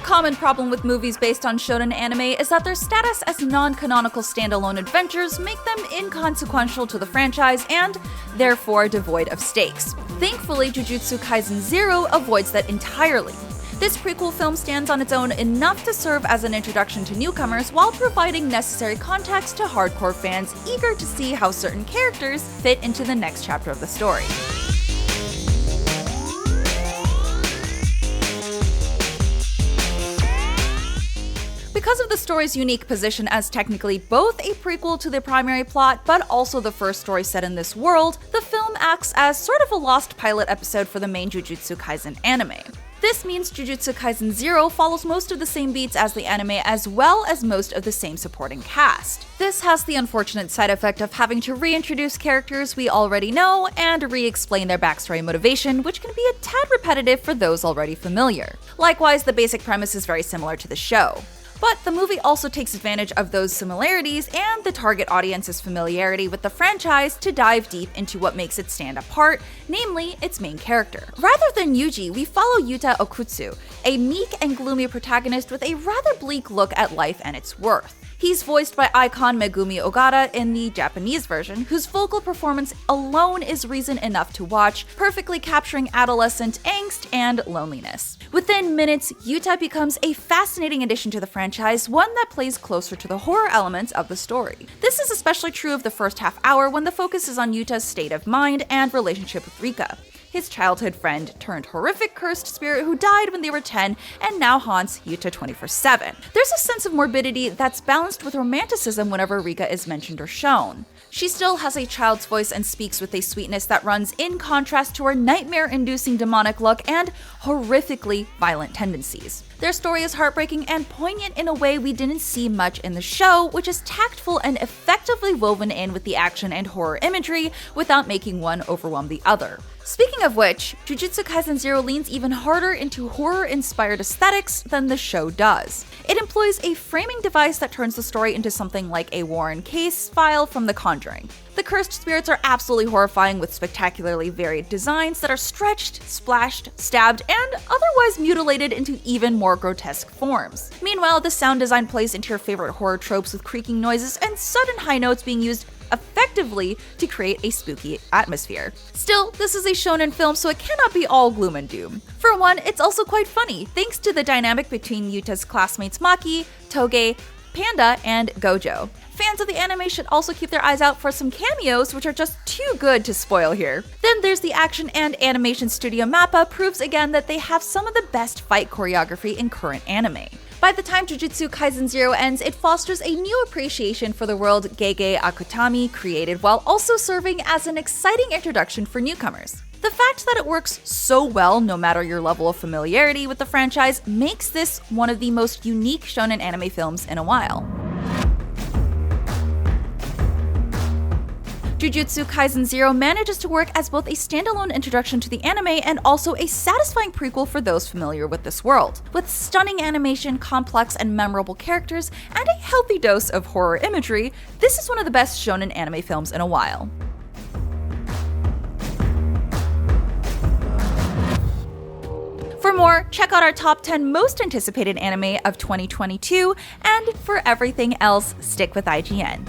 common problem with movies based on shonen anime is that their status as non-canonical standalone adventures make them inconsequential to the franchise and, therefore, devoid of stakes. Thankfully, Jujutsu Kaisen 0 avoids that entirely. This prequel film stands on its own enough to serve as an introduction to newcomers while providing necessary context to hardcore fans eager to see how certain characters fit into the next chapter of the story. Because of the story's unique position as technically both a prequel to the primary plot, but also the first story set in this world, the film acts as sort of a lost pilot episode for the main Jujutsu Kaisen anime. This means Jujutsu Kaisen 0 follows most of the same beats as the anime as well as most of the same supporting cast. This has the unfortunate side effect of having to reintroduce characters we already know and re-explain their backstory and motivation, which can be a tad repetitive for those already familiar. Likewise, the basic premise is very similar to the show. But the movie also takes advantage of those similarities and the target audience's familiarity with the franchise to dive deep into what makes it stand apart, namely its main character. Rather than Yuji, we follow Yuta Okutsu, a meek and gloomy protagonist with a rather bleak look at life and its worth. He's voiced by icon Megumi Ogata in the Japanese version, whose vocal performance alone is reason enough to watch, perfectly capturing adolescent angst and loneliness. Within minutes, Yuta becomes a fascinating addition to the franchise, one that plays closer to the horror elements of the story. This is especially true of the first half hour when the focus is on Yuta's state of mind and relationship with Rika, his childhood friend turned horrific cursed spirit who died when they were 10 and now haunts Yuta 24/7. There's a sense of morbidity that's balanced with romanticism whenever Rika is mentioned or shown. She still has a child's voice and speaks with a sweetness that runs in contrast to her nightmare-inducing demonic look and horrifically violent tendencies. Their story is heartbreaking and poignant in a way we didn't see much in the show, which is tactful and effectively woven in with the action and horror imagery without making one overwhelm the other. Speaking of which, Jujutsu Kaisen 0 leans even harder into horror-inspired aesthetics than the show does. It employs a framing device that turns the story into something like a Warren case file from The Conjuring. The cursed spirits are absolutely horrifying with spectacularly varied designs that are stretched, splashed, stabbed, and otherwise mutilated into even more grotesque forms. Meanwhile, the sound design plays into your favorite horror tropes with creaking noises and sudden high notes being used effectively to create a spooky atmosphere. Still, this is a shonen film, so it cannot be all gloom and doom. For one, it's also quite funny, thanks to the dynamic between Yuta's classmates Maki, Toge, Panda, and Gojo. Fans of the anime should also keep their eyes out for some cameos, which are just too good to spoil here. Then there's the action and animation studio Mappa proves again that they have some of the best fight choreography in current anime. By the time Jujutsu Kaisen 0 ends, it fosters a new appreciation for the world Gege Akutami created while also serving as an exciting introduction for newcomers. The fact that it works so well no matter your level of familiarity with the franchise makes this one of the most unique shonen anime films in a while. Jujutsu Kaisen 0 manages to work as both a standalone introduction to the anime and also a satisfying prequel for those familiar with this world. With stunning animation, complex and memorable characters, and a healthy dose of horror imagery, this is one of the best shonen anime films in a while. For more, check out our top 10 most anticipated anime of 2022, and for everything else, stick with IGN.